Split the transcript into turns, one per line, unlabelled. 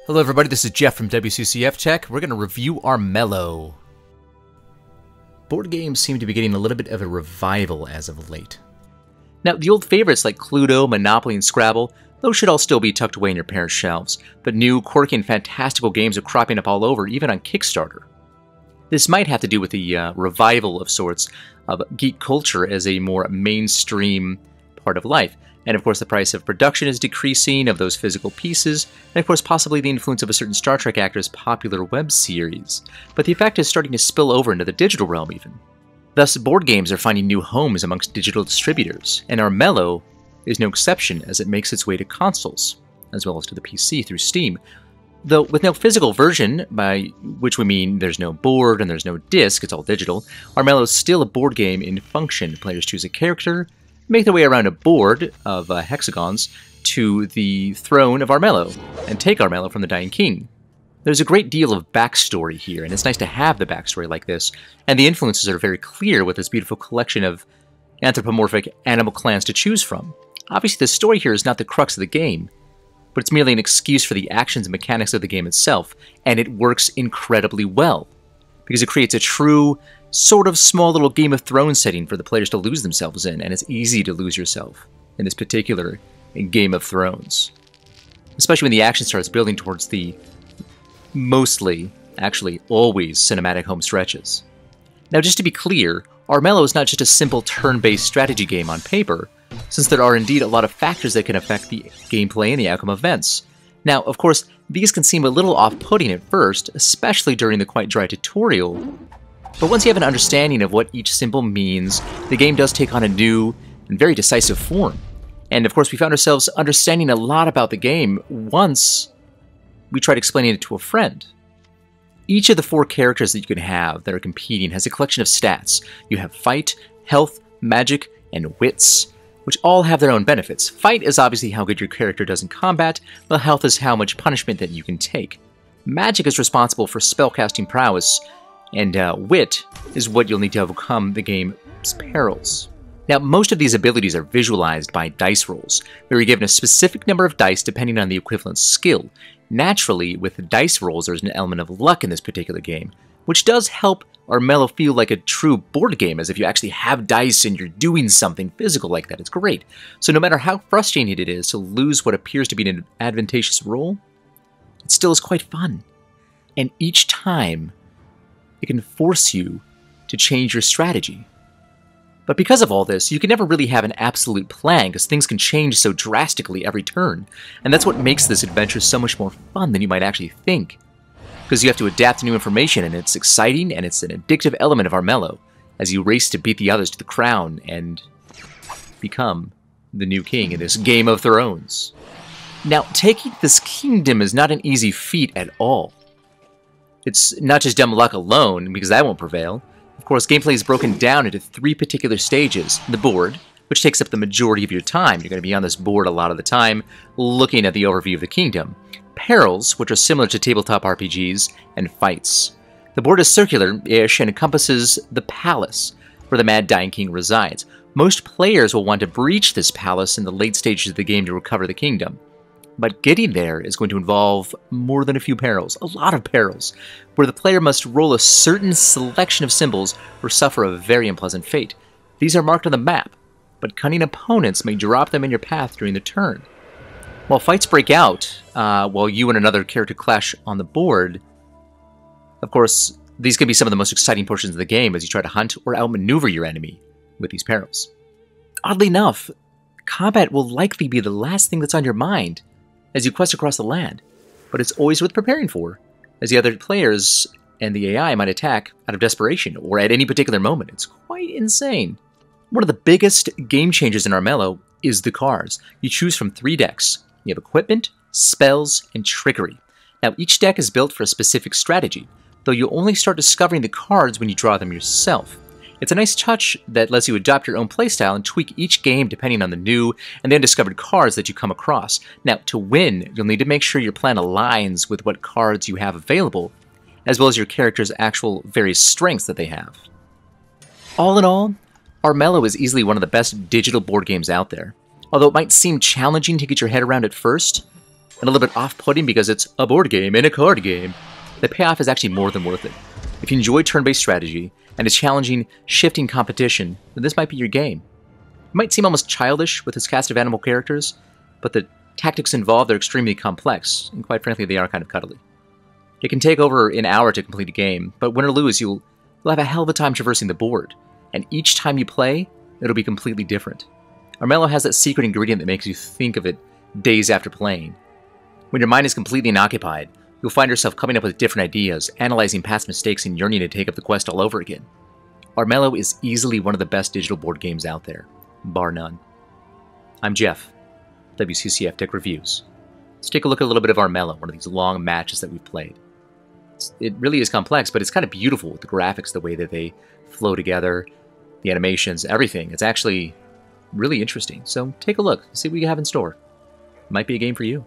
Hello everybody, this is Jeff from Wccfech. We're going to review Armello. Board games seem to be getting a little bit of a revival as of late. Now, the old favorites like Cluedo, Monopoly, and Scrabble, those should all still be tucked away in your parents' shelves, but new, quirky, and fantastical games are cropping up all over, even on Kickstarter. This might have to do with the revival of sorts of geek culture as a more mainstream part of life. And of course the price of production is decreasing of those physical pieces, and of course possibly the influence of a certain Star Trek actor's popular web series. But the effect is starting to spill over into the digital realm even. Thus, board games are finding new homes amongst digital distributors, and Armello is no exception as it makes its way to consoles, as well as to the PC through Steam. Though with no physical version, by which we mean there's no board and there's no disc, it's all digital, Armello is still a board game in function. Players choose a character, make their way around a board of hexagons to the throne of Armello, and take Armello from the dying king. There's a great deal of backstory here, and it's nice to have the backstory like this, and the influences are very clear with this beautiful collection of anthropomorphic animal clans to choose from. Obviously, the story here is not the crux of the game, but it's merely an excuse for the actions and mechanics of the game itself, and it works incredibly well, because it creates a true, sort of small little Game of Thrones setting for the players to lose themselves in, and it's easy to lose yourself in this particular Game of Thrones. Especially when the action starts building towards the mostly, actually always, cinematic home stretches. Now just to be clear, Armello is not just a simple turn-based strategy game on paper, since there are indeed a lot of factors that can affect the gameplay and the outcome of events. Now, of course, these can seem a little off-putting at first, especially during the quite dry tutorial, but once you have an understanding of what each symbol means, the game does take on a new and very decisive form. And of course, we found ourselves understanding a lot about the game once we tried explaining it to a friend. Each of the 4 characters that you can have that are competing has a collection of stats. You have fight, health, magic, and wits, which all have their own benefits. Fight is obviously how good your character does in combat, while health is how much punishment that you can take. Magic is responsible for spellcasting prowess, and wit is what you'll need to overcome the game's perils. Now, most of these abilities are visualized by dice rolls, where you're given a specific number of dice depending on the equivalent skill. Naturally, with the dice rolls, there's an element of luck in this particular game, which does help Armello feel like a true board game, as if you actually have dice and you're doing something physical like that. It's great. So no matter how frustrating it is to lose what appears to be an advantageous roll, it still is quite fun. And each time, it can force you to change your strategy. But because of all this, you can never really have an absolute plan, because things can change so drastically every turn. And that's what makes this adventure so much more fun than you might actually think. Because you have to adapt to new information, and it's exciting, and it's an addictive element of Armello, as you race to beat the others to the crown and become the new king in this Game of Thrones. Now, taking this kingdom is not an easy feat at all. It's not just dumb luck alone, because that won't prevail. Of course, gameplay is broken down into 3 particular stages. The board, which takes up the majority of your time. You're going to be on this board a lot of the time, looking at the overview of the kingdom. Perils, which are similar to tabletop RPGs, and fights. The board is circular-ish and encompasses the palace, where the Mad Dying King resides. Most players will want to breach this palace in the late stages of the game to recover the kingdom. But getting there is going to involve more than a few perils, a lot of perils, where the player must roll a certain selection of symbols or suffer a very unpleasant fate. These are marked on the map, but cunning opponents may drop them in your path during the turn. While fights break out, while you and another character clash on the board, of course, these can be some of the most exciting portions of the game as you try to hunt or outmaneuver your enemy with these perils. Oddly enough, combat will likely be the last thing that's on your mind as you quest across the land, but it's always worth preparing for, as the other players and the AI might attack out of desperation or at any particular moment. It's quite insane. One of the biggest game changers in Armello is the cards. You choose from 3 decks. You have equipment, spells, and trickery. Now, each deck is built for a specific strategy, though you only start discovering the cards when you draw them yourself. It's a nice touch that lets you adopt your own playstyle and tweak each game depending on the new and the undiscovered cards that you come across. Now, to win, you'll need to make sure your plan aligns with what cards you have available, as well as your character's actual various strengths that they have. All in all, Armello is easily one of the best digital board games out there. Although it might seem challenging to get your head around at first, and a little bit off-putting because it's a board game and a card game, the payoff is actually more than worth it. If you enjoy turn-based strategy and a challenging, shifting competition, then this might be your game. It might seem almost childish with its cast of animal characters, but the tactics involved are extremely complex, and quite frankly, they are kind of cuddly. It can take over an hour to complete a game, but win or lose, you'll have a hell of a time traversing the board, and each time you play, it'll be completely different. Armello has that secret ingredient that makes you think of it days after playing. When your mind is completely unoccupied, you'll find yourself coming up with different ideas, analyzing past mistakes, and yearning to take up the quest all over again. Armello is easily one of the best digital board games out there, bar none. I'm Jeff, WCCF Tech Reviews. Let's take a look at a little bit of Armello, one of these long matches that we've played. It really is complex, but it's kind of beautiful with the graphics, the way that they flow together, the animations, everything. It's actually really interesting. So take a look, see what you have in store. Might be a game for you.